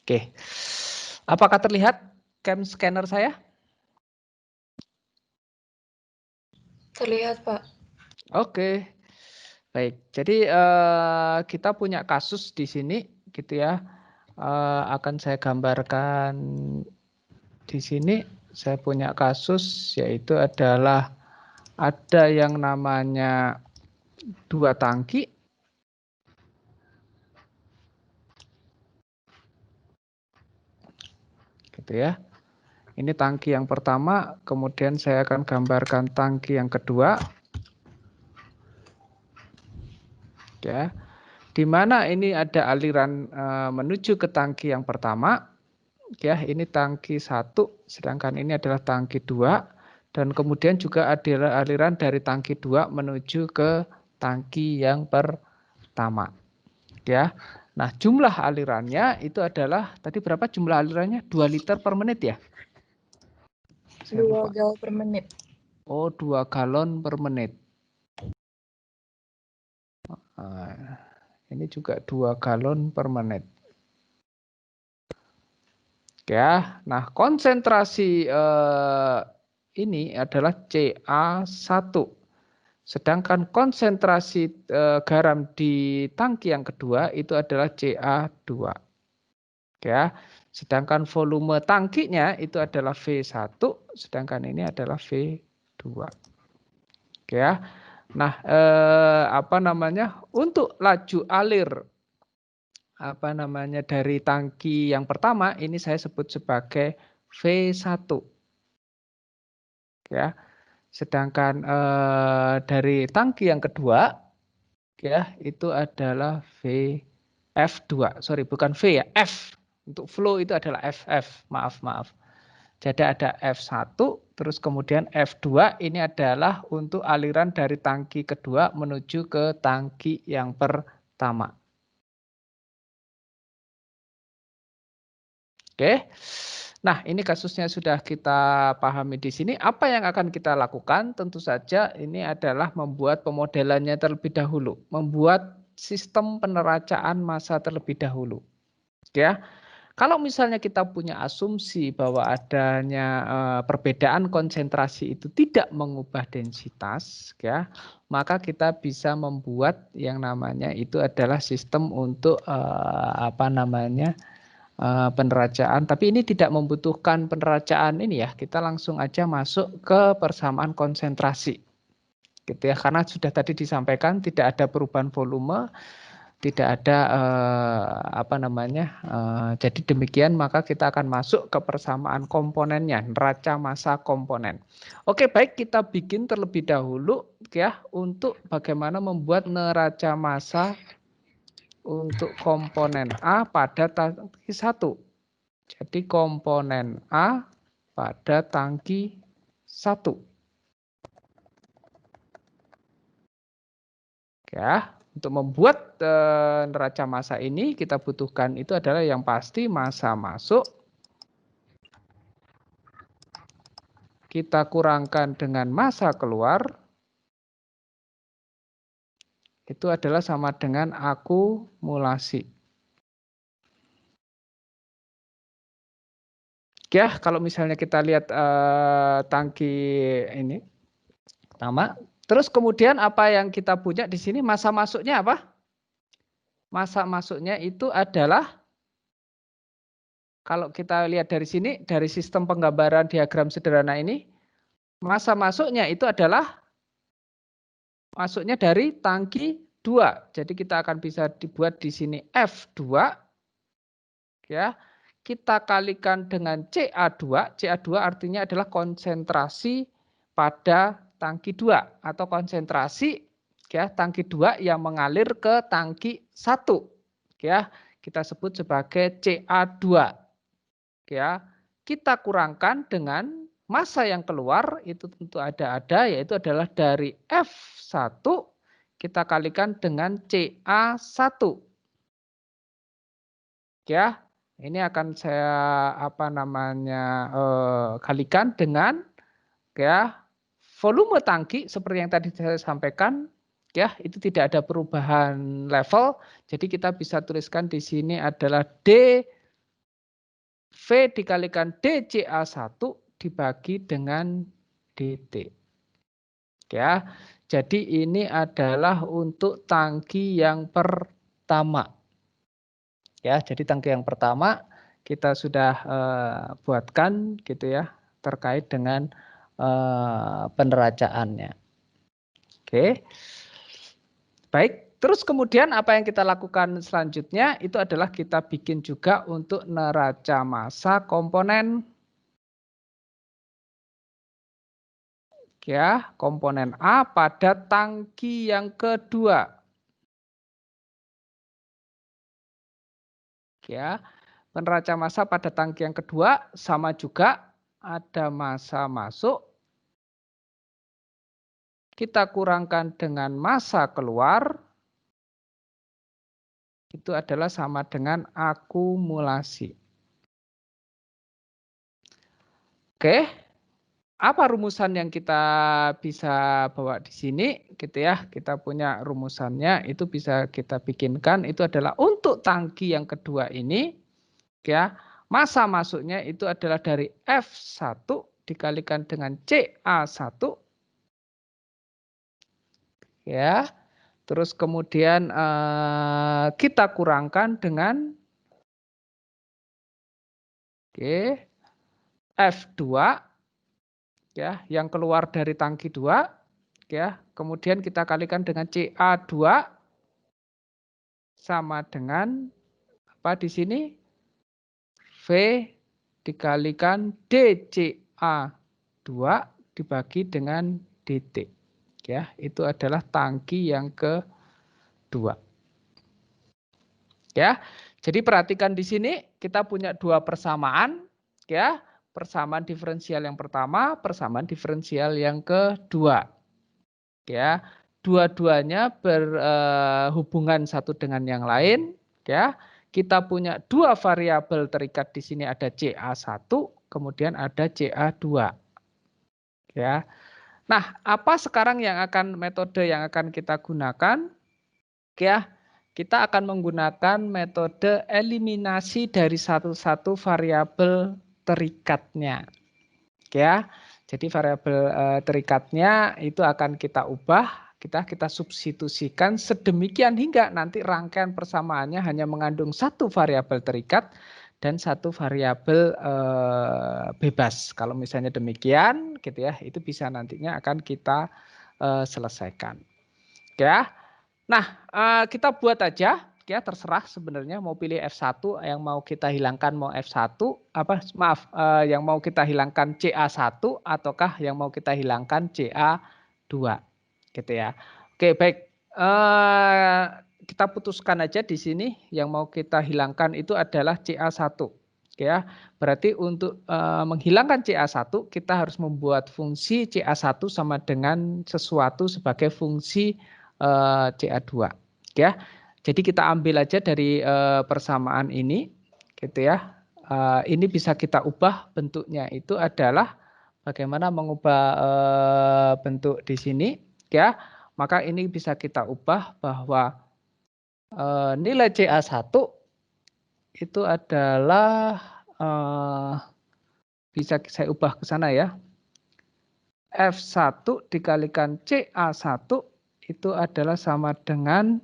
Oke. Apakah terlihat cam scanner saya? Terlihat, Pak. Oke. Baik. Jadi kita punya kasus di sini gitu ya. Akan saya gambarkan di sini. Saya punya kasus yaitu adalah ada yang namanya 2 tangki. Gitu ya. Ini tangki yang pertama, kemudian saya akan gambarkan tangki yang kedua. Ya. Di mana ini ada aliran menuju ke tangki yang pertama. Ya, ini tangki 1, sedangkan ini adalah tangki 2, dan kemudian juga ada aliran dari tangki 2 menuju ke tangki yang pertama. Ya. Nah, jumlah alirannya itu adalah tadi berapa jumlah alirannya? 2 liter per menit ya? Saya 2 lupa. gal per menit. Oh, 2 galon per menit. Ini juga 2 galon per menit. Ya, nah konsentrasi ini adalah Ca1. Sedangkan konsentrasi garam di tangki yang kedua itu adalah Ca2. Ya. Sedangkan volume tangkinya itu adalah V1, sedangkan ini adalah V2. Ya. Nah, apa namanya? Untuk laju alir dari tangki yang pertama ini saya sebut sebagai V1. Ya. Sedangkan dari tangki yang kedua ya itu adalah F2. Sorry, bukan V ya, F. Untuk flow itu adalah FF. Maaf. Jadi ada F1 terus kemudian F2 ini adalah untuk aliran dari tangki kedua menuju ke tangki yang pertama. Oke. Nah, ini kasusnya sudah kita pahami di sini. Apa yang akan kita lakukan? Tentu saja ini adalah membuat pemodelannya terlebih dahulu, membuat sistem peneracaan massa terlebih dahulu. Ya. Kalau misalnya kita punya asumsi bahwa adanya perbedaan konsentrasi itu tidak mengubah densitas, ya, maka kita bisa membuat yang namanya itu adalah sistem untuk peneracaan, tapi ini tidak membutuhkan peneracaan ini ya, kita langsung aja masuk ke persamaan konsentrasi. Gitu ya, karena sudah tadi disampaikan tidak ada perubahan volume, tidak ada jadi demikian maka kita akan masuk ke persamaan komponennya, neraca massa komponen. Oke, baik, kita bikin terlebih dahulu ya untuk bagaimana membuat neraca massa untuk komponen A pada tangki 1. Jadi komponen A pada tangki 1. Ya, untuk membuat neraca massa ini kita butuhkan itu adalah yang pasti massa masuk kita kurangkan dengan massa keluar itu adalah sama dengan akumulasi. Ya, kalau misalnya kita lihat tangki ini pertama, terus kemudian apa yang kita punya di sini massa masuknya apa? Massa masuknya itu adalah kalau kita lihat dari sini dari sistem penggambaran diagram sederhana ini, massa masuknya itu adalah masuknya dari tangki 2. Jadi kita akan bisa dibuat di sini F2 ya. Kita kalikan dengan Ca2. Ca2 artinya adalah konsentrasi pada tangki 2 atau konsentrasi ya tangki 2 yang mengalir ke tangki 1. Ya, kita sebut sebagai Ca2. Ya. Kita kurangkan dengan massa yang keluar itu tentu ada yaitu adalah dari F1 kita kalikan dengan Ca1. Ya, ini akan saya kalikan dengan ya volume tangki seperti yang tadi saya sampaikan ya, itu tidak ada perubahan level. Jadi kita bisa tuliskan di sini adalah D V dikalikan DCA1 dibagi dengan DT. Ya, jadi ini adalah untuk tangki yang pertama. Ya, jadi tangki yang pertama kita sudah buatkan gitu ya terkait dengan peneracaannya. Oke. Baik, terus kemudian apa yang kita lakukan selanjutnya itu adalah kita bikin juga untuk neraca massa komponen ya, komponen A pada tangki yang kedua. Ya, peneraca massa pada tangki yang kedua sama juga ada massa masuk. Kita kurangkan dengan massa keluar. Itu adalah sama dengan akumulasi. Oke, apa rumusan yang kita bisa bawa di sini gitu ya. Kita punya rumusannya itu bisa kita bikinkan itu adalah untuk tangki yang kedua ini ya, massa masuknya itu adalah dari F1 dikalikan dengan CA1 ya. Terus kemudian kita kurangkan dengan F2 ya, yang keluar dari tangki 2 ya. Kemudian kita kalikan dengan CA2 sama dengan apa di sini? V dikalikan DCA2 dibagi dengan DT. Ya, itu adalah tangki yang kedua. Ya. Jadi perhatikan di sini kita punya dua persamaan ya. Persamaan diferensial yang pertama, persamaan diferensial yang kedua. Ya. Dua-duanya berhubungan satu dengan yang lain ya. Kita punya dua variabel terikat di sini ada CA1, kemudian ada CA2. Ya. Nah, apa sekarang yang akan metode yang akan kita gunakan? Ya, kita akan menggunakan metode eliminasi dari satu-satu variabel terikatnya. Ya. Jadi variabel terikatnya itu akan kita ubah, kita substitusikan sedemikian hingga nanti rangkaian persamaannya hanya mengandung satu variabel terikat dan satu variabel bebas. Kalau misalnya demikian gitu ya, itu bisa nantinya akan kita selesaikan. Ya. Nah, kita buat aja ya, terserah sebenarnya mau pilih F1 yang mau kita hilangkan mau F1 yang mau kita hilangkan CA1 ataukah yang mau kita hilangkan CA2 gitu ya. Oke, baik. Kita putuskan aja di sini yang mau kita hilangkan itu adalah CA1 ya. Berarti untuk menghilangkan CA1 kita harus membuat fungsi CA1 sama dengan sesuatu sebagai fungsi CA2 ya. Jadi kita ambil aja dari persamaan ini gitu ya. Ini bisa kita ubah bentuknya itu adalah bagaimana mengubah bentuk di sini ya. Maka ini bisa kita ubah bahwa nilai CA1 itu adalah bisa saya ubah ke sana ya. F1 dikalikan CA1 itu adalah sama dengan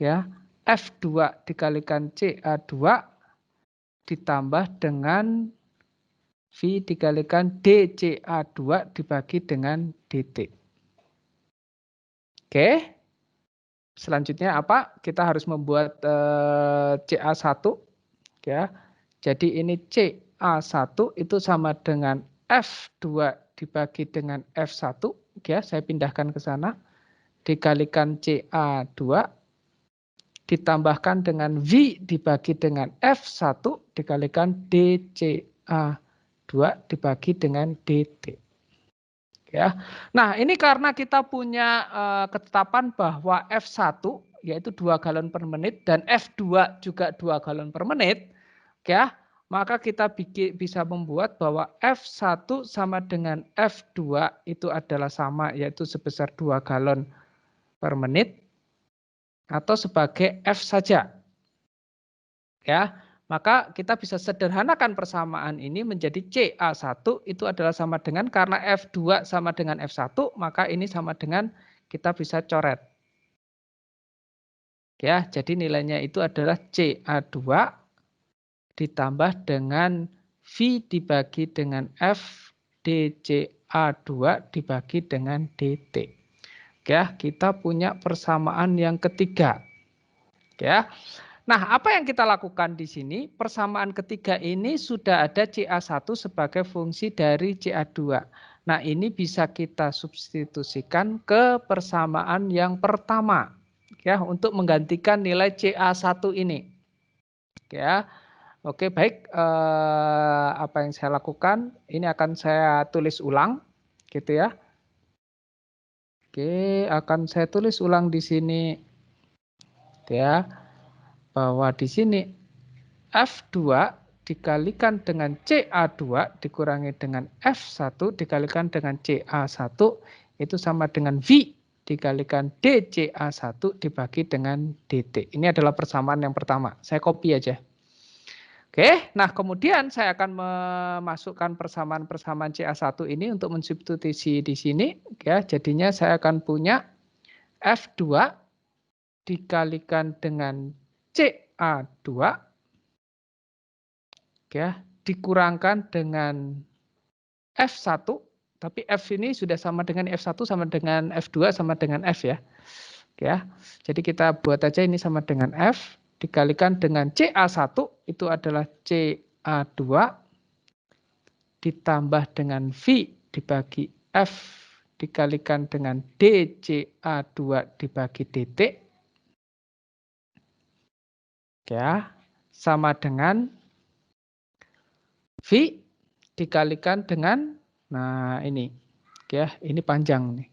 ya F2 dikalikan CA2 ditambah dengan V dikalikan DCA2 dibagi dengan DT. Oke. Selanjutnya apa? Kita harus membuat CA1 ya. Jadi ini CA1 itu sama dengan F2 dibagi dengan F1 ya. Saya pindahkan ke sana. Dikalikan CA2 ditambahkan dengan V dibagi dengan F1 dikalikan DCA2 dibagi dengan DT. Ya. Nah, ini karena kita punya ketetapan bahwa F1 yaitu 2 galon per menit dan F2 juga 2 galon per menit, ya. Maka kita bisa membuat bahwa F1 sama dengan F2 itu adalah sama yaitu sebesar 2 galon per menit atau sebagai F saja. Ya. Maka kita bisa sederhanakan persamaan ini menjadi CA1 itu adalah sama dengan karena F2 sama dengan F1, maka ini sama dengan kita bisa coret. Ya, jadi nilainya itu adalah CA2 ditambah dengan V dibagi dengan F DCA2 dibagi dengan DT. Ya, kita punya persamaan yang ketiga. Ya. Nah, apa yang kita lakukan di sini? Persamaan ketiga ini sudah ada CA1 sebagai fungsi dari CA2. Nah, ini bisa kita substitusikan ke persamaan yang pertama. Ya, untuk menggantikan nilai CA1 ini. Ya. Oke, baik. Apa yang saya lakukan? Ini akan saya tulis ulang, gitu ya. Oke, akan saya tulis ulang di sini, ya, bahwa di sini F2 dikalikan dengan CA2 dikurangi dengan F1 dikalikan dengan CA1 itu sama dengan V dikalikan DCA1 dibagi dengan DT. Ini adalah persamaan yang pertama. Saya copy aja. Oke, nah kemudian saya akan memasukkan persamaan-persamaan CA1 ini untuk mensubstitusi di sini. Ya, jadinya saya akan punya F2 dikalikan dengan CA2 ya, dikurangkan dengan F1, tapi F ini sudah sama dengan F1 sama dengan F2 sama dengan F ya. Ya. Jadi kita buat aja ini sama dengan F dikalikan dengan CA1 itu adalah CA2 ditambah dengan V dibagi F dikalikan dengan DCA2 dibagi DT. Ya, sama dengan V dikalikan dengan, nah ini, ya, ini panjang nih.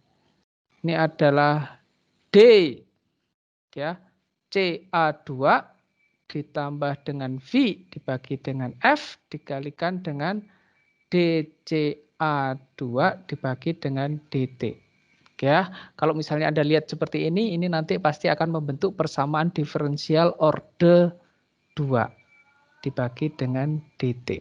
Ini adalah D, ya, CA2 ditambah dengan V dibagi dengan F dikalikan dengan DCA2 dibagi dengan DT. Ya, kalau misalnya Anda lihat seperti ini nanti pasti akan membentuk persamaan diferensial orde 2 dibagi dengan DT.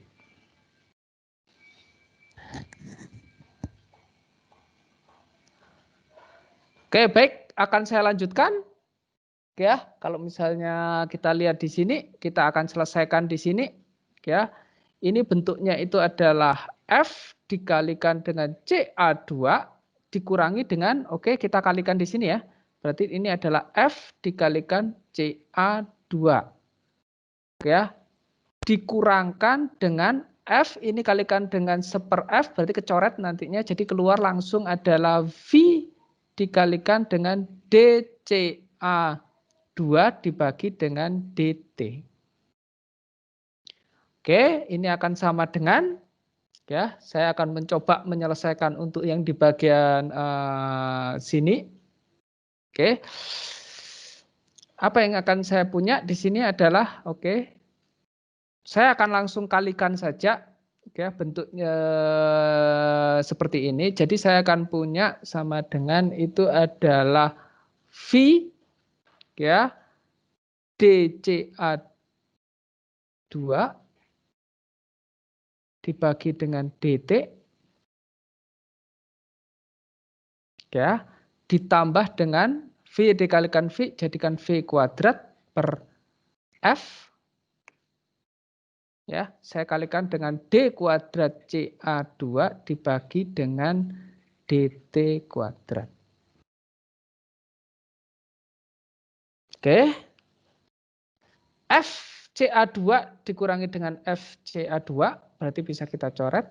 Oke, baik, akan saya lanjutkan. Ya, kalau misalnya kita lihat di sini, kita akan selesaikan di sini. Ya, ini bentuknya itu adalah F dikalikan dengan CA2 dikurangi dengan, oke, kita kalikan di sini ya. Berarti ini adalah F dikalikan CA2. Ya, dikurangkan dengan F ini kalikan dengan 1/F berarti kecoret nantinya jadi keluar langsung adalah V dikalikan dengan DCA2 dibagi dengan DT. Oke, ini akan sama dengan, ya, saya akan mencoba menyelesaikan untuk yang di bagian sini. Oke. Apa yang akan saya punya di sini adalah, oke, saya akan langsung kalikan saja. Ya, bentuknya seperti ini. Jadi saya akan punya sama dengan itu adalah V ya DCA2 dibagi dengan DT ya ditambah dengan V dikalikan V jadikan V kuadrat per F ya, saya kalikan dengan D kuadrat CA2 dibagi dengan DT kuadrat. Oke. FCA2 dikurangi dengan FCA2 berarti bisa kita coret.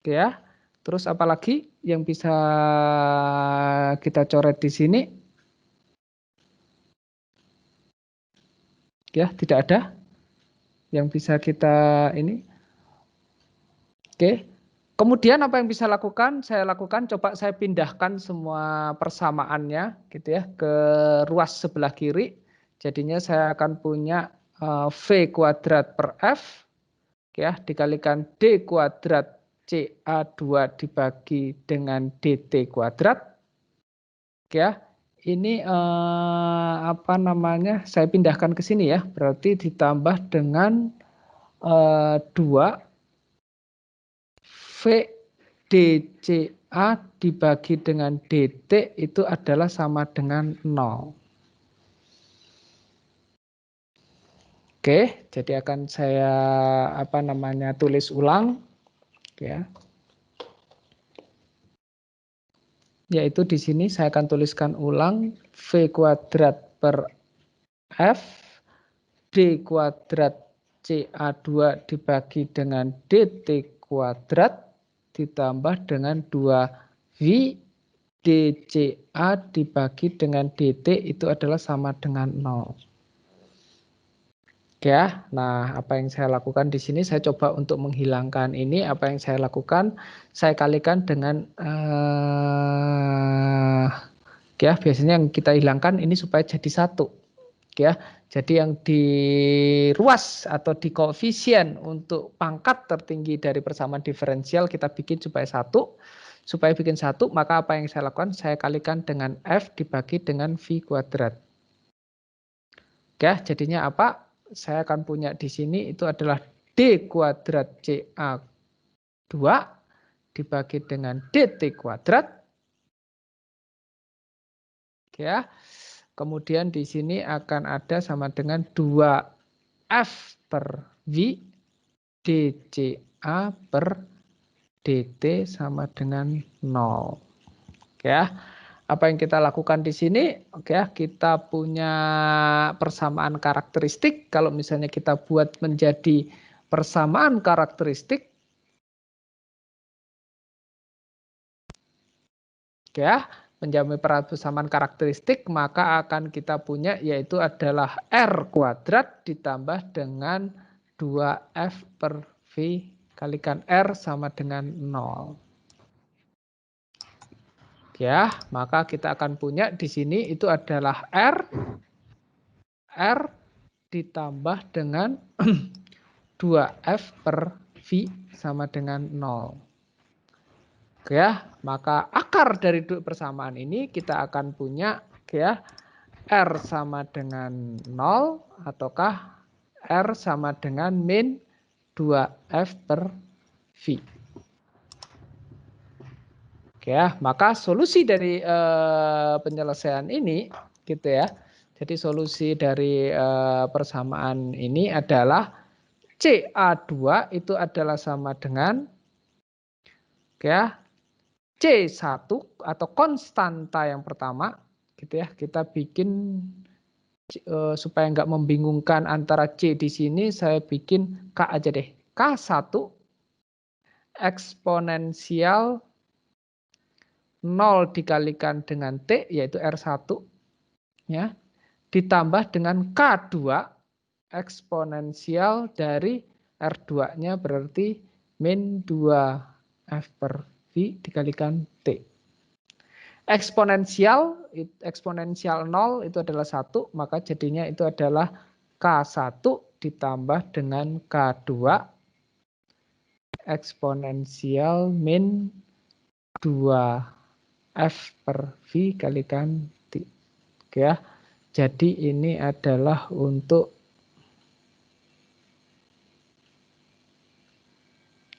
Oke ya. Terus apa lagi yang bisa kita coret di sini? Ya, tidak ada yang bisa kita ini. Oke. Kemudian apa yang bisa lakukan? Saya lakukan coba saya pindahkan semua persamaannya gitu ya ke ruas sebelah kiri. Jadinya saya akan punya V kuadrat per F ya dikalikan D kuadrat CA2 dibagi dengan DT kuadrat. Ya. ini apa namanya? Saya pindahkan ke sini ya. Berarti ditambah dengan 2 VDCA dibagi dengan DT itu adalah sama dengan 0. Oke, jadi akan saya apa namanya tulis ulang ya. Yaitu di sini saya akan tuliskan ulang V kuadrat per F D kuadrat CA2 dibagi dengan DT kuadrat ditambah dengan 2V DCA dibagi dengan DT itu adalah sama dengan 0. Ya, nah apa yang saya lakukan di sini saya coba untuk menghilangkan ini. Apa yang saya lakukan saya kalikan dengan ya biasanya yang kita hilangkan ini supaya jadi 1 ya. Jadi yang di ruas atau di koefisien untuk pangkat tertinggi dari persamaan diferensial kita bikin supaya 1. Supaya bikin 1 maka apa yang saya lakukan saya kalikan dengan F dibagi dengan V kuadrat. Ya, jadinya apa? Saya akan punya di sini itu adalah D kuadrat CA2 dibagi dengan DT kuadrat. Ya. Kemudian di sini akan ada sama dengan 2F per V DCA per DT sama dengan 0. Ya. Apa yang kita lakukan di sini? Oke ya, kita punya persamaan karakteristik. Kalau misalnya kita buat menjadi persamaan karakteristik, oke ya, menjadi persamaan karakteristik, maka akan kita punya yaitu adalah R kuadrat ditambah dengan 2F per V kalikan R sama dengan 0. Ya, maka kita akan punya di sini itu adalah R ditambah dengan 2F per V sama dengan 0. Oke ya, maka akar dari dua persamaan ini kita akan punya ya R sama dengan 0 ataukah R sama dengan min 2F per V. Oke ya, maka solusi dari penyelesaian ini gitu ya. Jadi solusi dari persamaan ini adalah CA2 itu adalah sama dengan ya C1 atau konstanta yang pertama gitu ya. Kita bikin supaya nggak membingungkan antara C di sini saya bikin K aja deh. K1 eksponensial 0 dikalikan dengan T yaitu R1 ya ditambah dengan K2 eksponensial dari R2-nya berarti min 2F per V dikalikan T. Eksponensial 0 itu adalah 1, maka jadinya itu adalah K1 ditambah dengan K2 eksponensial min 2F per V kalikan T. Oke ya. Jadi ini adalah untuk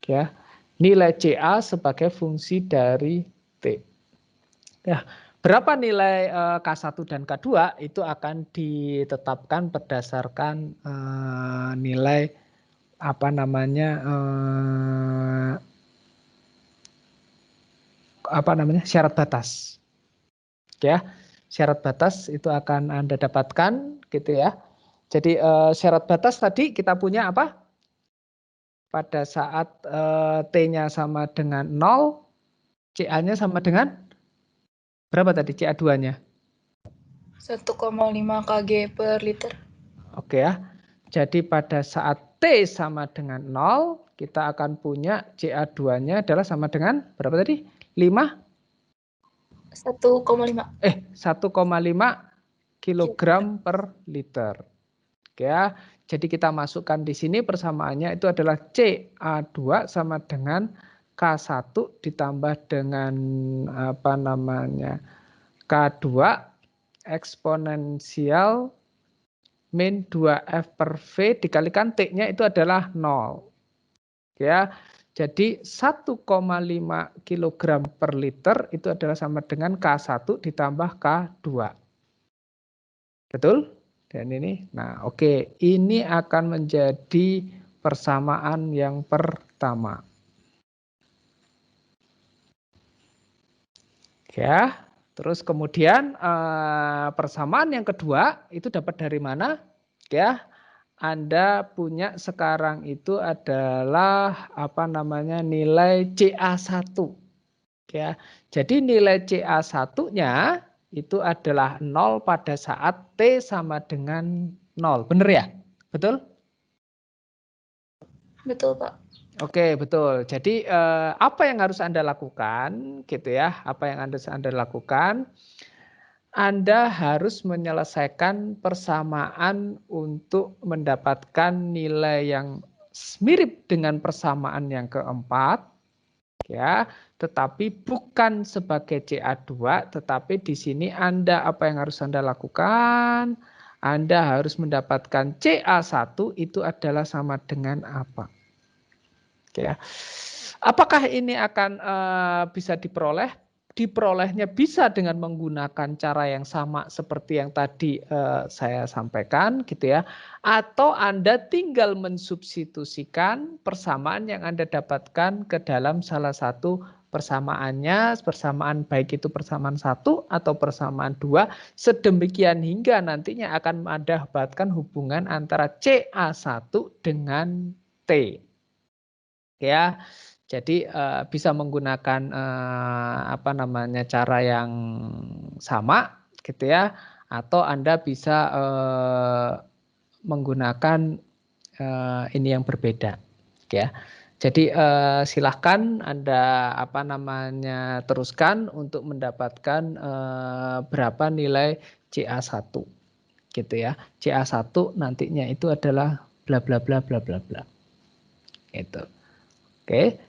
ya nilai CA sebagai fungsi dari T. Ya, berapa nilai K1 dan K2 itu akan ditetapkan berdasarkan nilai apa namanya syarat batas. Ya, syarat batas itu akan Anda dapatkan gitu ya. Jadi syarat batas tadi kita punya apa? Pada saat T-nya sama dengan 0, CA-nya sama dengan berapa tadi CA2-nya? 1,5 kg per liter. Oke ya. Jadi pada saat T sama dengan 0, kita akan punya CA2-nya adalah sama dengan berapa tadi? 5? 1,5. 1,5 kilogram per liter. Oke ya. Jadi kita masukkan di sini persamaannya itu adalah CA2 sama dengan K1 ditambah dengan apa namanya K2 eksponensial min 2F per V dikalikan T-nya itu adalah 0. Ya, jadi 1,5 kg per liter itu adalah sama dengan K1 ditambah K2. Betul? Dan ini, nah oke, ini akan menjadi persamaan yang pertama. Ya, terus kemudian persamaan yang kedua itu dapat dari mana? Ya, Anda punya sekarang itu adalah apa namanya nilai CA1. Ya, jadi nilai CA1-nya itu adalah 0 pada saat T sama dengan 0. Benar ya? Betul? Betul, Pak. Oke, betul. Jadi apa yang harus Anda lakukan gitu ya? Apa yang harus Anda lakukan? Anda harus menyelesaikan persamaan untuk mendapatkan nilai yang mirip dengan persamaan yang keempat, ya, tetapi bukan sebagai CA2, tetapi di sini Anda apa yang harus Anda lakukan? Anda harus mendapatkan CA1 itu adalah sama dengan apa? Ya. Apakah ini akan bisa diperoleh? Diperolehnya bisa dengan menggunakan cara yang sama seperti yang tadi saya sampaikan gitu ya. Atau Anda tinggal mensubstitusikan persamaan yang Anda dapatkan ke dalam salah satu persamaannya, persamaan baik itu persamaan 1 atau persamaan 2, sedemikian hingga nantinya akan Anda dapatkan hubungan antara CA1 dengan T. Ya, jadi bisa menggunakan apa namanya cara yang sama gitu ya, atau Anda bisa menggunakan ini yang berbeda, ya. Jadi silahkan Anda apa namanya teruskan untuk mendapatkan berapa nilai CA1 gitu ya. CA1 nantinya itu adalah bla bla bla bla bla bla. Gitu. Oke.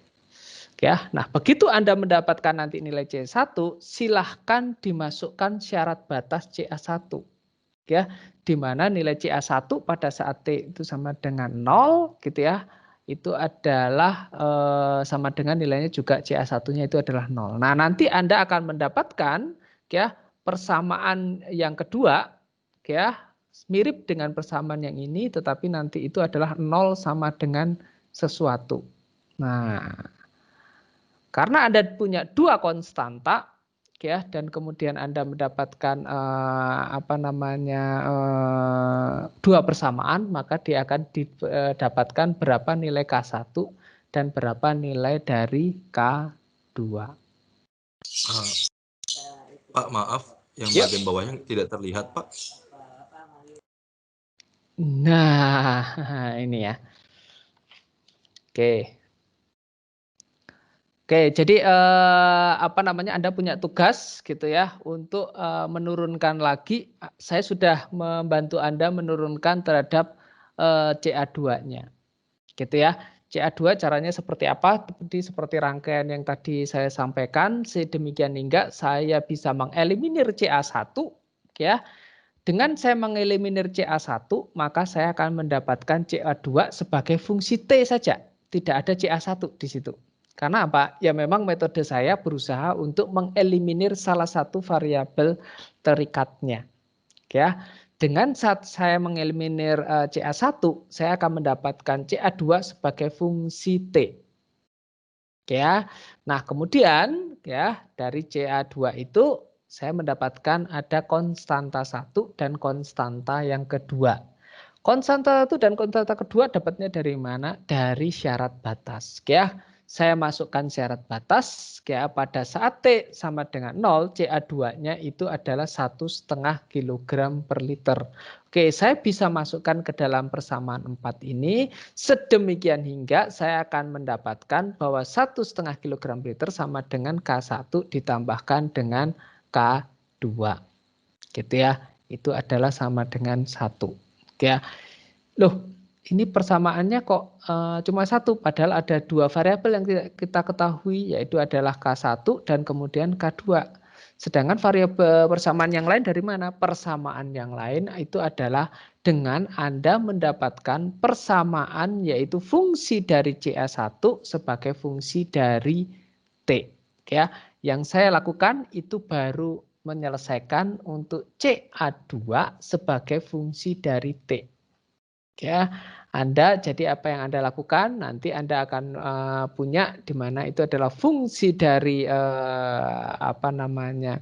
Ya, nah begitu Anda mendapatkan nanti nilai C1, silahkan dimasukkan syarat batas CA1. Ya, di mana nilai CA1 pada saat T itu sama dengan 0 gitu ya. Itu adalah sama dengan nilainya juga CA1-nya itu adalah 0. Nah, nanti Anda akan mendapatkan ya persamaan yang kedua ya, mirip dengan persamaan yang ini tetapi nanti itu adalah 0 sama dengan sesuatu. Nah, karena Anda punya dua konstanta, ya, dan kemudian Anda mendapatkan apa namanya dua persamaan, maka dia akan didapatkan berapa nilai K1 dan berapa nilai dari K2. Pak, maaf, yang bagian bawahnya tidak terlihat, Pak. Nah, ini ya. Oke. Oke, jadi apa namanya Anda punya tugas gitu ya untuk menurunkan lagi. Saya sudah membantu Anda menurunkan terhadap CA2-nya, gitu ya. CA2 caranya seperti apa? Seperti rangkaian yang tadi saya sampaikan. Sedemikian hingga saya bisa mengeliminir CA1, ya. Dengan saya mengeliminir CA1, maka saya akan mendapatkan CA2 sebagai fungsi T saja. Tidak ada CA1 di situ. Karena apa? Ya memang metode saya berusaha untuk mengeliminir salah satu variabel terikatnya. Ya, dengan saat saya mengeliminir CA1, saya akan mendapatkan CA2 sebagai fungsi T. Ya. Nah, kemudian ya dari CA2 itu saya mendapatkan ada konstanta 1 dan konstanta yang kedua. Konstanta 1 dan konstanta kedua dapatnya dari mana? Dari syarat batas. Ya, saya masukkan syarat batas. Ya, pada saat T sama dengan 0, CA2-nya itu adalah 1,5 kg per liter. Oke, saya bisa masukkan ke dalam persamaan 4 ini. Sedemikian hingga saya akan mendapatkan bahwa 1,5 kg per liter sama dengan K1 ditambahkan dengan K2. Gitu ya. Itu adalah sama dengan 1. Ya, loh ini persamaannya kok cuma 1 padahal ada dua variabel yang kita ketahui yaitu adalah K1 dan kemudian K2. Sedangkan variabel persamaan yang lain dari mana? Persamaan yang lain itu adalah dengan Anda mendapatkan persamaan yaitu fungsi dari CA1 sebagai fungsi dari T. Ya, yang saya lakukan itu baru menyelesaikan untuk CA2 sebagai fungsi dari T. Ya, Anda jadi apa yang Anda lakukan nanti Anda akan punya di mana itu adalah fungsi dari apa namanya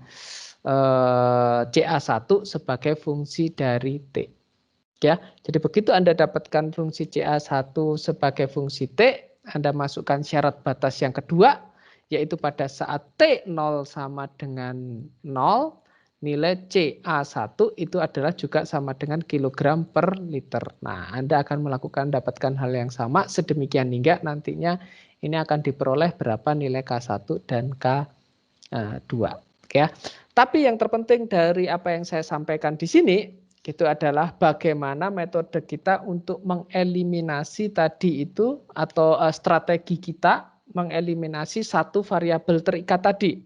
CA1 sebagai fungsi dari T. Ya, jadi begitu Anda dapatkan fungsi CA1 sebagai fungsi T, Anda masukkan syarat batas yang kedua yaitu pada saat T0 sama dengan 0, nilai CA1 itu adalah juga sama dengan kilogram per liter. Nah, Anda akan dapatkan hal yang sama sedemikian hingga nantinya ini akan diperoleh berapa nilai K1 dan K2. Ya. Tapi yang terpenting dari apa yang saya sampaikan di sini itu adalah bagaimana metode kita untuk mengeliminasi tadi itu atau strategi kita mengeliminasi satu variabel terikat tadi.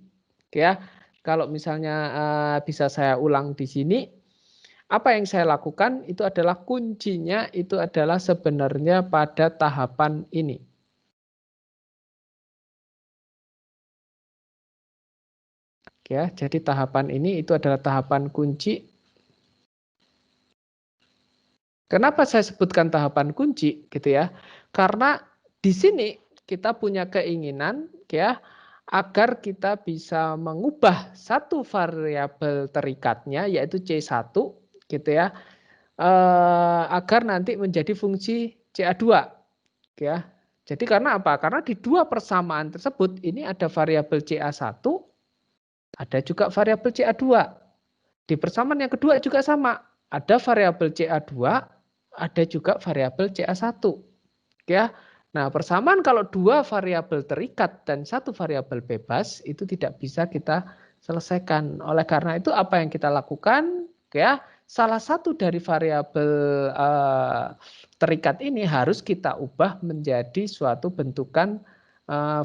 Ya, kalau misalnya bisa saya ulang di sini, apa yang saya lakukan itu adalah kuncinya itu adalah sebenarnya pada tahapan ini. Ya, jadi tahapan ini itu adalah tahapan kunci. Kenapa saya sebutkan tahapan kunci gitu ya? Karena di sini kita punya keinginan ya agar kita bisa mengubah satu variabel terikatnya yaitu C1 gitu ya agar nanti menjadi fungsi CA2 ya. Jadi karena apa? Karena di dua persamaan tersebut ini ada variabel CA1, ada juga variabel CA2. Di persamaan yang kedua juga sama, ada variabel CA2, ada juga variabel CA1. Ya. Nah, persamaan kalau dua variabel terikat dan satu variabel bebas itu tidak bisa kita selesaikan. Oleh karena itu apa yang kita lakukan? Ya, salah satu dari variabel terikat ini harus kita ubah menjadi suatu bentukan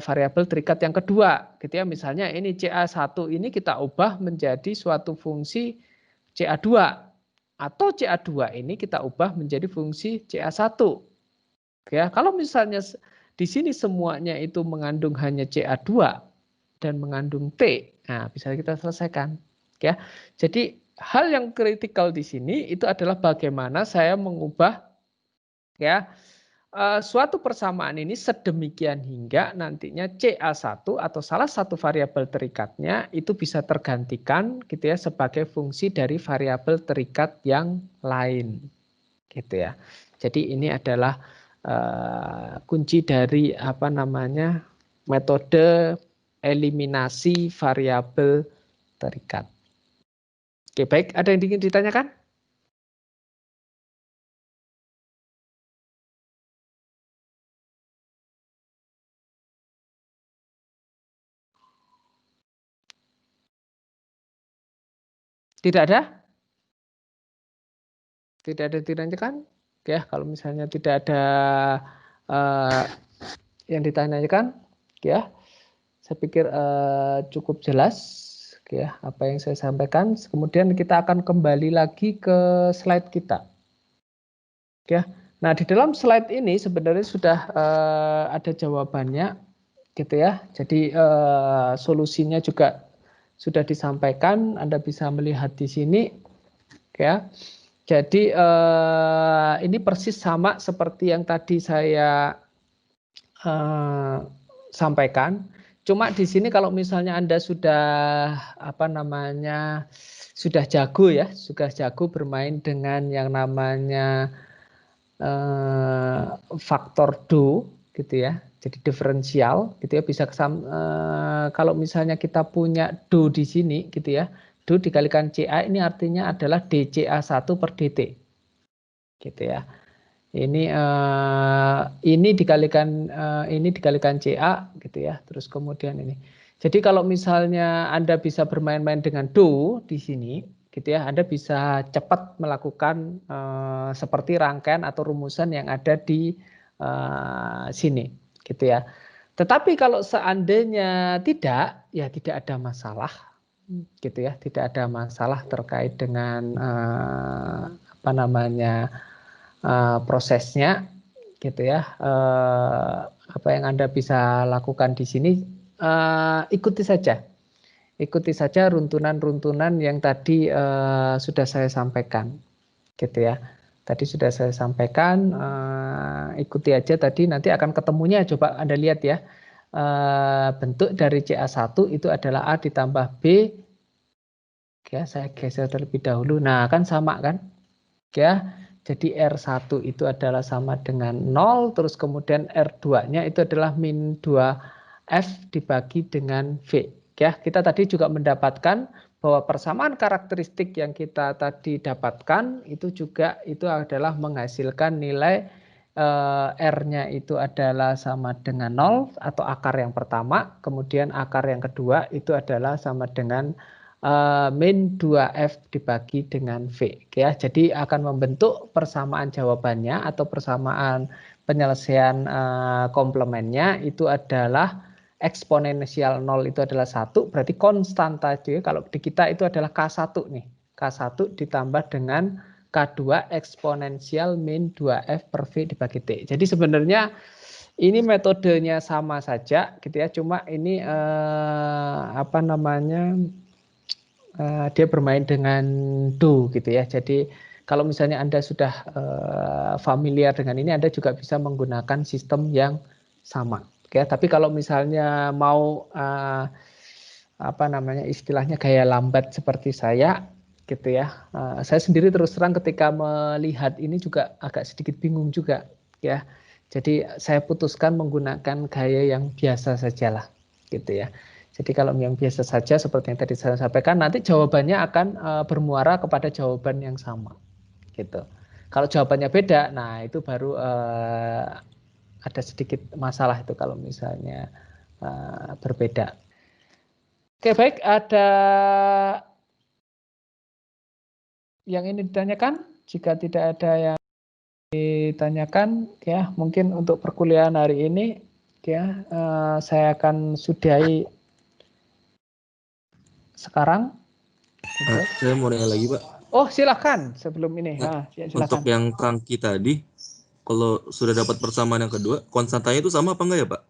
variabel terikat yang kedua. Gitu ya. Misalnya ini CA1 ini kita ubah menjadi suatu fungsi CA2 atau CA2 ini kita ubah menjadi fungsi CA1. Ya, kalau misalnya di sini semuanya itu mengandung hanya CA2 dan mengandung T, nah bisa kita selesaikan. Ya, jadi hal yang kritikal di sini itu adalah bagaimana saya mengubah ya suatu persamaan ini sedemikian hingga nantinya CA1 atau salah satu variabel terikatnya itu bisa tergantikan gitu ya sebagai fungsi dari variabel terikat yang lain. Gitu ya. Jadi ini adalah kunci dari apa namanya metode eliminasi variabel terikat. Oke, baik. Ada yang ingin ditanyakan? Tidak ada? Tidak ada yang ditanyakan? Ya, kalau misalnya tidak ada yang ditanyakan, ya, saya pikir cukup jelas, ya, apa yang saya sampaikan. Kemudian kita akan kembali lagi ke slide kita, ya. Nah, di dalam slide ini sebenarnya sudah ada jawabannya, gitu ya. Jadi solusinya juga sudah disampaikan. Anda bisa melihat di sini, ya. Jadi ini persis sama seperti yang tadi saya sampaikan. Cuma di sini kalau misalnya Anda sudah apa namanya sudah jago ya, sudah jago bermain dengan yang namanya faktor do gitu ya. Jadi diferensial gitu ya bisa kalau misalnya kita punya do di sini gitu ya. Do dikalikan CA ini artinya adalah DCA1 per DT. Gitu ya. Ini dikalikan CA gitu ya. Terus kemudian ini. Jadi kalau misalnya Anda bisa bermain-main dengan do di sini gitu ya, Anda bisa cepat melakukan seperti rangkaian atau rumusan yang ada di sini gitu ya. Tetapi kalau seandainya tidak, ya tidak ada masalah gitu ya, tidak ada masalah terkait dengan apa namanya prosesnya, gitu ya. Apa yang Anda bisa lakukan di sini, ikuti saja runtunan-runtunan yang tadi sudah saya sampaikan, gitu ya. Tadi sudah saya sampaikan, ikuti aja tadi, nanti akan ketemunya, coba Anda lihat ya. Bentuk dari CA1 itu adalah A ditambah B. Ya, saya geser terlebih dahulu. Nah, kan sama kan? Ya, jadi R1 itu adalah sama dengan 0, terus kemudian R2-nya itu adalah min 2F dibagi dengan V. Ya, kita tadi juga mendapatkan bahwa persamaan karakteristik yang kita tadi dapatkan itu juga itu adalah menghasilkan nilai R-nya itu adalah sama dengan 0 atau akar yang pertama, kemudian akar yang kedua itu adalah sama dengan min 2F dibagi dengan V. Ya, jadi akan membentuk persamaan jawabannya atau persamaan penyelesaian komplemennya itu adalah eksponensial 0 itu adalah 1, berarti konstanta. Jadi kalau di kita itu adalah K1 nih. K1 ditambah dengan K2 eksponensial min 2F per V dibagi T. Jadi sebenarnya ini metodenya sama saja gitu ya, cuma ini apa namanya dia bermain dengan do gitu ya. Jadi kalau misalnya Anda sudah familiar dengan ini, Anda juga bisa menggunakan sistem yang sama. Ya, tapi kalau misalnya mau apa namanya istilahnya gaya lambat seperti saya gitu ya, saya sendiri terus terang ketika melihat ini juga agak sedikit bingung juga ya. Jadi saya putuskan menggunakan gaya yang biasa sajalah gitu ya. Jadi kalau yang biasa saja seperti yang tadi saya sampaikan, nanti jawabannya akan bermuara kepada jawaban yang sama gitu. Kalau jawabannya beda, nah itu baru ada sedikit masalah itu kalau misalnya berbeda. Oke, baik, ada yang ini ditanyakan? Jika tidak ada yang ditanyakan, ya mungkin untuk perkuliahan hari ini, ya saya akan sudahi sekarang. Saya mau nanya lagi, Pak. Oh, silakan sebelum ini. Silakan. Untuk yang Kangki tadi, kalau sudah dapat persamaan yang kedua, konstantanya itu sama apa enggak ya, Pak?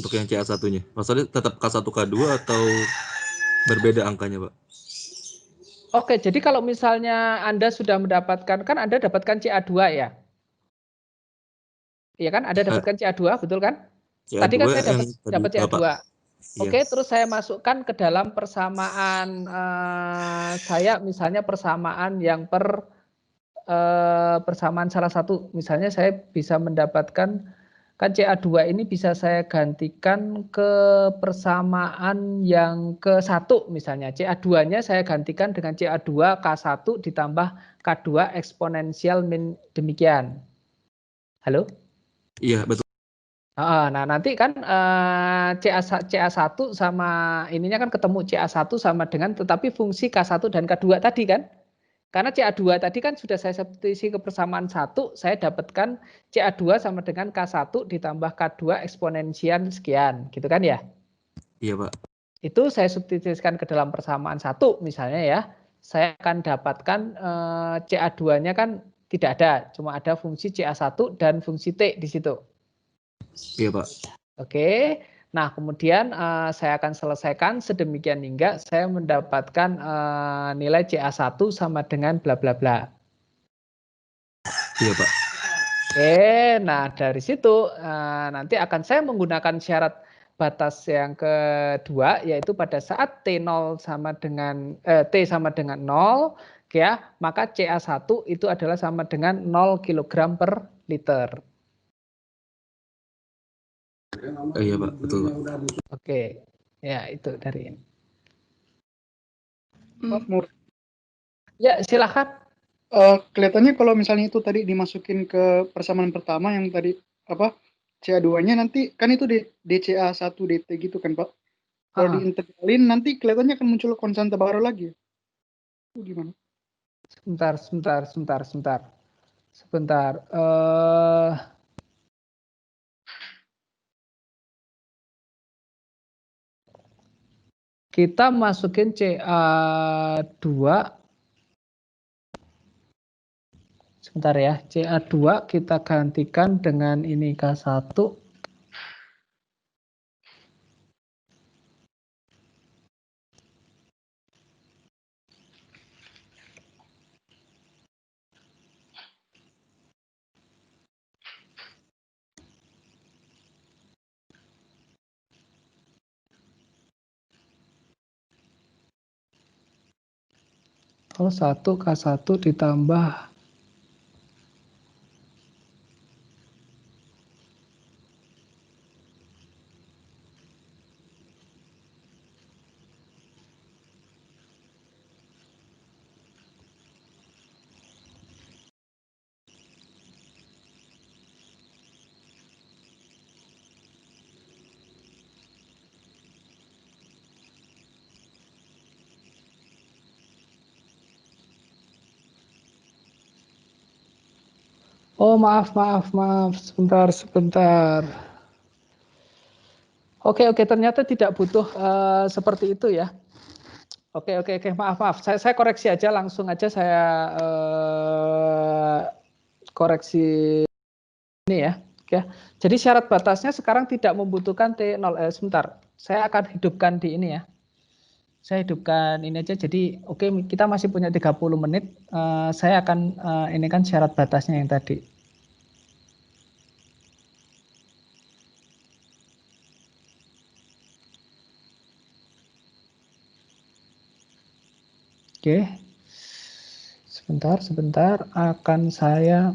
Untuk yang CA1-nya. Maksudnya tetap K1, K2 atau berbeda angkanya, Pak? Oke, jadi kalau misalnya Anda sudah mendapatkan, kan Anda dapatkan CA2 ya? Iya kan, Anda dapatkan CA2, betul kan? CA2 tadi kan saya dapat CA2. Pak. Oke, terus saya masukkan ke dalam persamaan saya, misalnya persamaan yang persamaan salah satu. Misalnya saya bisa mendapatkan, kan CA2 ini bisa saya gantikan ke persamaan yang ke-1 misalnya. CA2-nya saya gantikan dengan CA2 K1 ditambah K2 eksponensial min demikian. Halo? Iya, betul. Nah, nanti kan CA1 sama ininya kan ketemu CA1 sama dengan tetapi fungsi K1 dan K2 tadi kan. Karena CA2 tadi kan sudah saya substitusi ke persamaan 1, saya dapatkan CA2 sama dengan K1 ditambah K2 eksponensial sekian, gitu kan ya? Iya, Pak. Itu saya substitusikan ke dalam persamaan 1 misalnya ya. Saya akan dapatkan CA2-nya kan tidak ada, cuma ada fungsi CA1 dan fungsi T di situ. Iya, Pak. Oke. Nah, kemudian saya akan selesaikan sedemikian hingga saya mendapatkan nilai CA1 sama dengan bla bla bla. Iya, Pak. Oke, nah dari situ nanti akan saya menggunakan syarat batas yang kedua, yaitu pada saat T0 sama dengan T sama dengan 0, ya, maka CA1 itu adalah sama dengan 0 kg per liter. Iya, Pak, betul, Pak. Oke, ya itu dari ini. Ya, silakan. Kelihatannya kalau misalnya itu tadi dimasukin ke persamaan pertama yang tadi apa CA2-nya nanti kan itu DCA1 DT gitu kan, Pak. Kalau diintegralin nanti kelihatannya akan muncul konstanta baru lagi. Itu gimana? Sebentar. kita masukin CA2. Sebentar ya, CA2 kita gantikan dengan ini K1. Oh, 1 K1 ditambah oh maaf, sebentar. Oke, ternyata tidak butuh seperti itu ya. Oke, maaf. Saya koreksi aja, langsung aja saya koreksi ini ya. Oke. Jadi syarat batasnya sekarang tidak membutuhkan T0. Sebentar, saya akan hidupkan di ini ya. Saya hidupkan ini aja. Jadi oke, kita masih punya 30 menit. Saya akan ini kan syarat batasnya yang tadi. Oke, sebentar akan saya,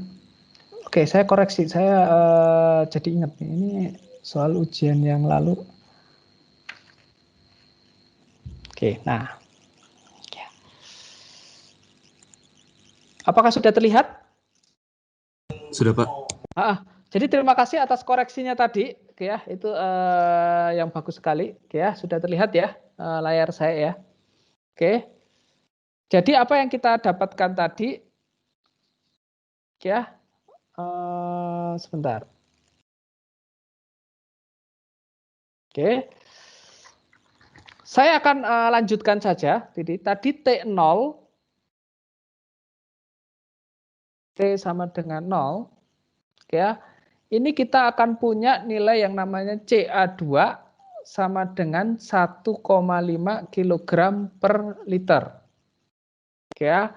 oke saya koreksi, saya jadi ingat ini soal ujian yang lalu. Oke, nah, apakah sudah terlihat? Sudah Pak. Jadi terima kasih atas koreksinya tadi, oke ya, itu yang bagus sekali, oke ya, sudah terlihat ya layar saya ya, oke. Jadi apa yang kita dapatkan tadi, ya, sebentar. Oke, saya akan lanjutkan saja. Jadi tadi T0, T sama dengan 0, ya. Ini kita akan punya nilai yang namanya CA2 sama dengan 1,5 kg per liter. Ya,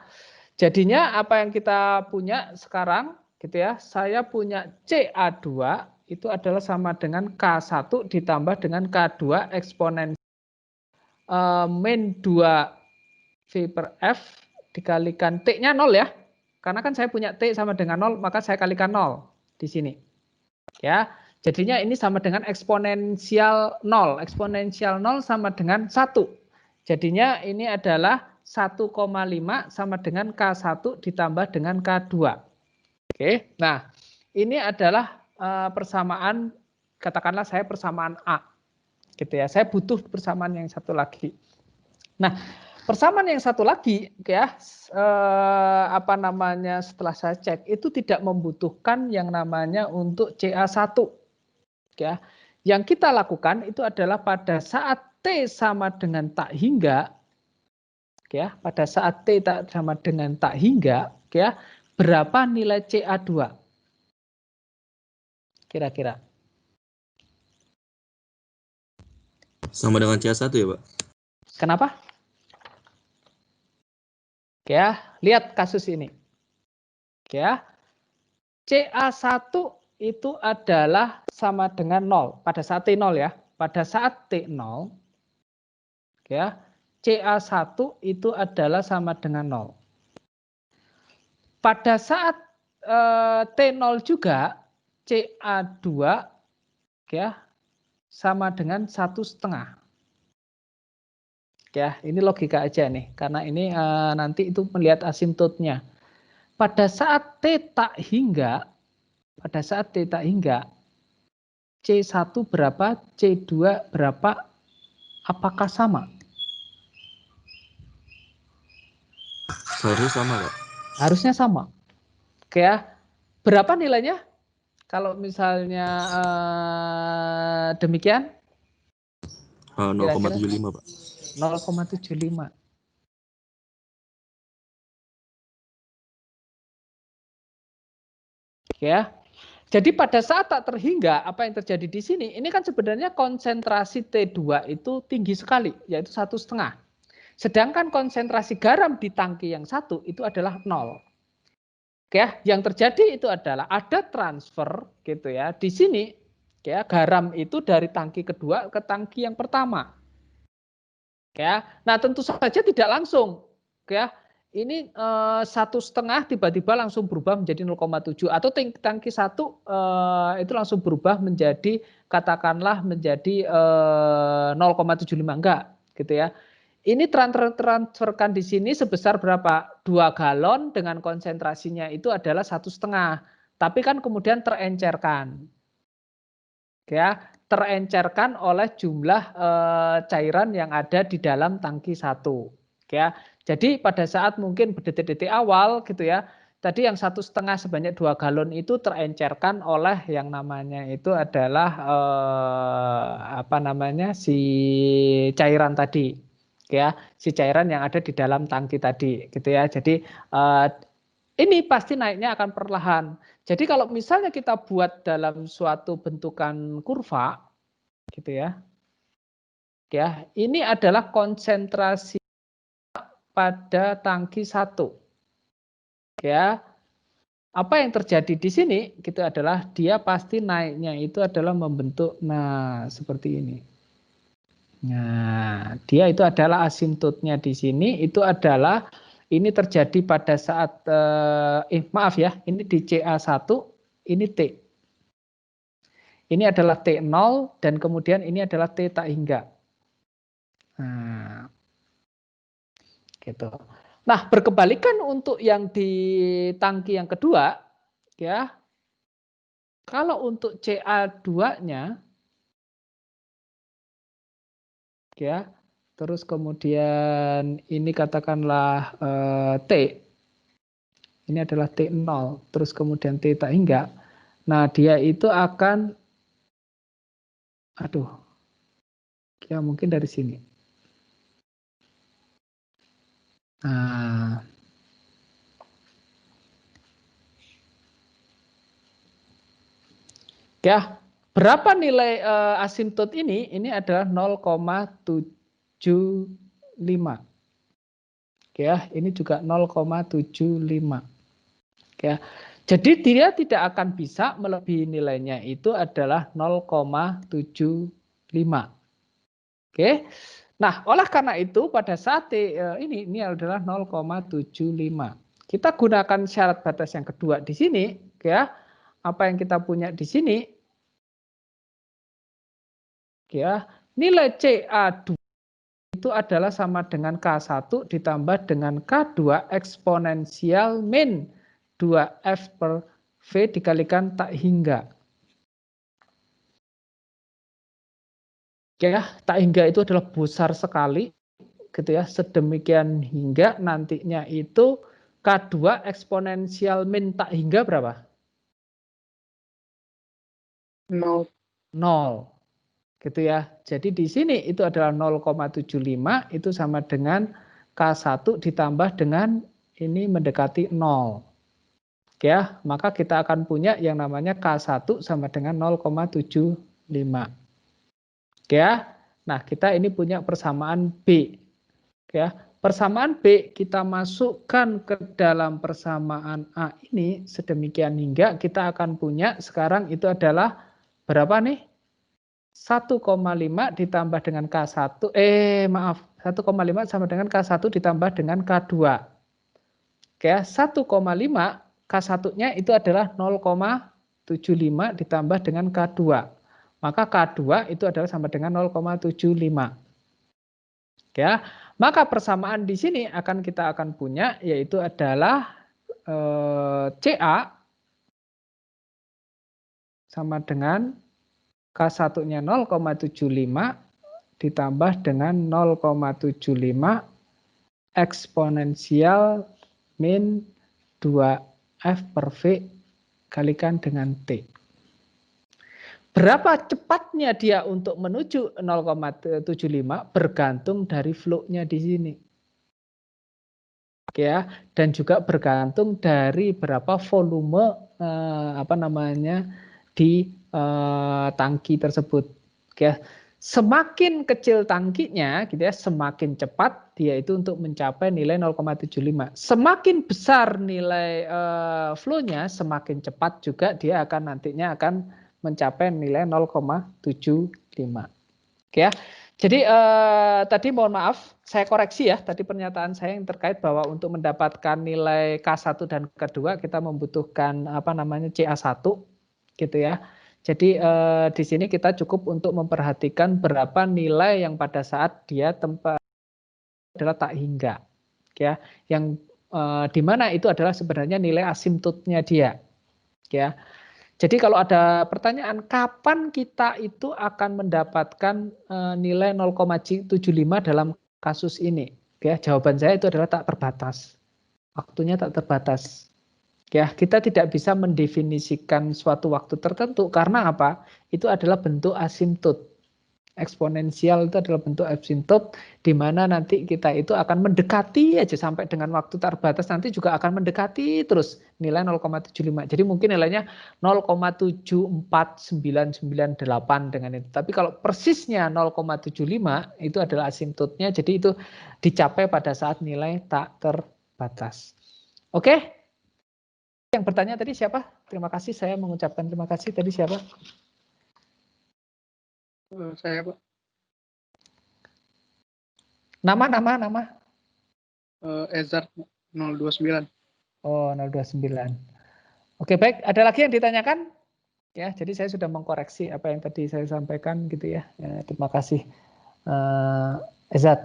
jadinya apa yang kita punya sekarang, gitu ya? Saya punya CA2 itu adalah sama dengan K1 ditambah dengan K2 eksponen min 2 V per F dikalikan T-nya 0 ya. Karena kan saya punya T sama dengan 0, maka saya kalikan 0 di sini. Ya, jadinya ini sama dengan eksponensial 0. Eksponensial 0 sama dengan 1. Jadinya ini adalah 1,5 sama dengan K1 ditambah dengan K2. Oke, nah ini adalah persamaan, katakanlah saya persamaan A. Gitu ya, saya butuh persamaan yang satu lagi. Nah, persamaan yang satu lagi, ya, apa namanya, setelah saya cek, itu tidak membutuhkan yang namanya untuk CA1. Ya. Yang kita lakukan itu adalah pada saat T sama dengan tak hingga, ya, pada saat T sama dengan tak hingga, ya, berapa nilai CA2? Kira-kira. Sama dengan CA1 ya, Pak? Kenapa? Ya, lihat kasus ini. Ya. CA1 itu adalah sama dengan 0 pada saat T0 ya. Pada saat T0, ya, CA1 itu adalah sama dengan 0. Pada saat T0 juga CA2 ya sama dengan 1,5. Ya, ini logika aja nih, karena ini nanti itu melihat asimptotnya. Pada saat T tak hingga, C1 berapa, C2 berapa, apakah sama? Harusnya sama, Pak. Harusnya sama. Oke ya. Berapa nilainya? Kalau misalnya demikian? 0,75, Pak. 0,75. Ya. Jadi pada saat tak terhingga, apa yang terjadi di sini, ini kan sebenarnya konsentrasi T2 itu tinggi sekali, yaitu 1,5. Sedangkan konsentrasi garam di tangki yang satu itu adalah 0. Ya, yang terjadi itu adalah ada transfer gitu ya. Di sini ya garam itu dari tangki kedua ke tangki yang pertama. Ya. Nah, tentu saja tidak langsung ya. Ini 1,5 tiba-tiba langsung berubah menjadi 0,7 atau tangki satu itu langsung berubah menjadi katakanlah menjadi 0,75 enggak gitu ya. Ini transferkan di sini sebesar berapa? 2 galon dengan konsentrasinya itu adalah 1,5. Tapi kan kemudian terencerkan. Ya, terencerkan oleh jumlah cairan yang ada di dalam tangki satu. Ya, jadi pada saat mungkin berdetik-detik awal gitu ya, tadi yang 1,5 sebanyak 2 galon itu terencerkan oleh yang namanya itu adalah apa namanya si cairan tadi, ya, si cairan yang ada di dalam tangki tadi, gitu ya. Jadi ini pasti naiknya akan perlahan. Jadi kalau misalnya kita buat dalam suatu bentukan kurva, gitu ya, ya, ini adalah konsentrasi pada tangki satu. Ya, apa yang terjadi di sini gitu adalah dia pasti naiknya itu adalah membentuk, nah seperti ini. Nah, dia itu adalah asimptotnya di sini itu adalah ini terjadi pada saat maaf ya, ini di CA1, ini T. Ini adalah T0 dan kemudian ini adalah T tak hingga. Nah, gitu. Nah, berkebalikan untuk yang di tangki yang kedua, ya. Kalau untuk CA2-nya, ya, terus kemudian ini katakanlah T, ini adalah T0, terus kemudian T tak hingga. Nah, dia itu akan, aduh, ya mungkin dari sini. Nah, ya, berapa nilai asimptot ini? Ini adalah 0,75. Ya, ini juga 0,75. Ya. Jadi dia tidak akan bisa melebihi nilainya itu adalah 0,75. Oke. Nah, oleh karena itu pada saat ini adalah 0,75. Kita gunakan syarat batas yang kedua di sini, ya. Apa yang kita punya di sini? Ya, nilai CA2 itu adalah sama dengan K1 ditambah dengan K2 eksponensial min 2F per V dikalikan tak hingga. Ya, tak hingga itu adalah besar sekali, gitu ya, sedemikian hingga nantinya itu K2 eksponensial min tak hingga berapa? 0. 0. Gitu ya. Jadi di sini itu adalah 0,75 itu sama dengan K1 ditambah dengan ini mendekati 0. Ya, maka kita akan punya yang namanya K1 sama dengan 0,75. Ya. Nah, kita ini punya persamaan B. Ya, persamaan B kita masukkan ke dalam persamaan A ini sedemikian hingga kita akan punya sekarang itu adalah berapa nih? 1,5 ditambah dengan K1, 1,5 sama dengan K1 ditambah dengan K2. Oke, 1,5 K1-nya itu adalah 0,75 ditambah dengan K2. Maka K2 itu adalah sama dengan 0,75. Ya, maka persamaan di sini kita akan punya yaitu adalah CA sama dengan K1-nya 0,75 ditambah dengan 0,75 eksponensial min 2F per V kalikan dengan T. Berapa cepatnya dia untuk menuju 0,75 bergantung dari flow-nya di sini. Ya, dan juga bergantung dari berapa volume di tangki tersebut. Oke. Semakin kecil tangkinya gitu ya, semakin cepat dia itu untuk mencapai nilai 0,75. Semakin besar nilai flow-nya, semakin cepat juga dia akan nantinya akan mencapai nilai 0,75. Oke ya. Jadi tadi mohon maaf, saya koreksi ya, tadi pernyataan saya yang terkait bahwa untuk mendapatkan nilai K1 dan K2 kita membutuhkan CA1 gitu ya. Jadi di sini kita cukup untuk memperhatikan berapa nilai yang pada saat dia tempat adalah tak hingga. Ya, yang di mana itu adalah sebenarnya nilai asimptotnya dia. Ya. Jadi kalau ada pertanyaan kapan kita itu akan mendapatkan nilai 0,75 dalam kasus ini? Ya, jawaban saya itu adalah tak terbatas. Waktunya tak terbatas. Ya, kita tidak bisa mendefinisikan suatu waktu tertentu karena apa? Itu adalah bentuk asimptot. Eksponensial itu adalah bentuk asimptot di mana nanti kita itu akan mendekati aja sampai dengan waktu terbatas nanti juga akan mendekati terus nilai 0,75. Jadi mungkin nilainya 0,74998 dengan itu. Tapi kalau persisnya 0,75 itu adalah asimptotnya. Jadi itu dicapai pada saat nilai tak terbatas. Oke? Yang bertanya tadi siapa? Terima kasih, saya mengucapkan terima kasih. Tadi siapa? Saya, Pak. Nama. Ezard 029. Oh, 029. Oke, baik. Ada lagi yang ditanyakan? Ya, jadi saya sudah mengkoreksi apa yang tadi saya sampaikan gitu ya. Terima kasih, Ezat.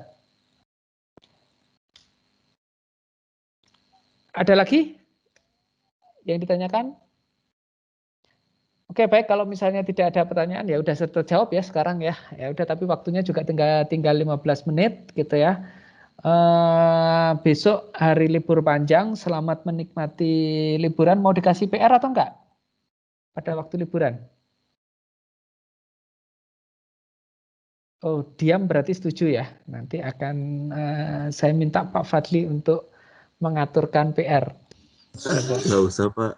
Ada lagi yang ditanyakan? Oke, baik. Kalau misalnya tidak ada pertanyaan ya udah terjawab ya sekarang ya. Ya udah, tapi waktunya juga tinggal 15 menit gitu ya. Besok hari libur panjang, selamat menikmati liburan. Mau dikasih PR atau enggak pada waktu liburan? Oh, diam berarti setuju ya. Nanti akan saya minta Pak Fadli untuk mengaturkan PR. Nggak usah, Pak.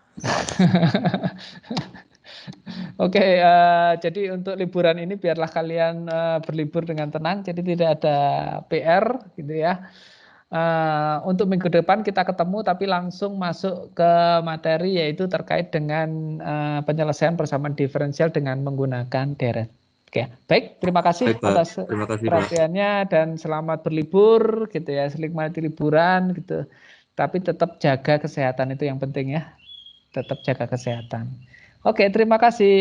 Oke, jadi untuk liburan ini biarlah kalian berlibur dengan tenang, jadi tidak ada PR gitu ya. Untuk minggu depan kita ketemu tapi langsung masuk ke materi yaitu terkait dengan penyelesaian persamaan diferensial dengan menggunakan deret. Oke, baik, terima kasih Baik, Pak. atas Terima kasih, Pak. perhatiannya dan selamat berlibur gitu ya, menikmati liburan gitu. Tapi tetap jaga kesehatan itu yang penting ya. Tetap jaga kesehatan. Oke, terima kasih.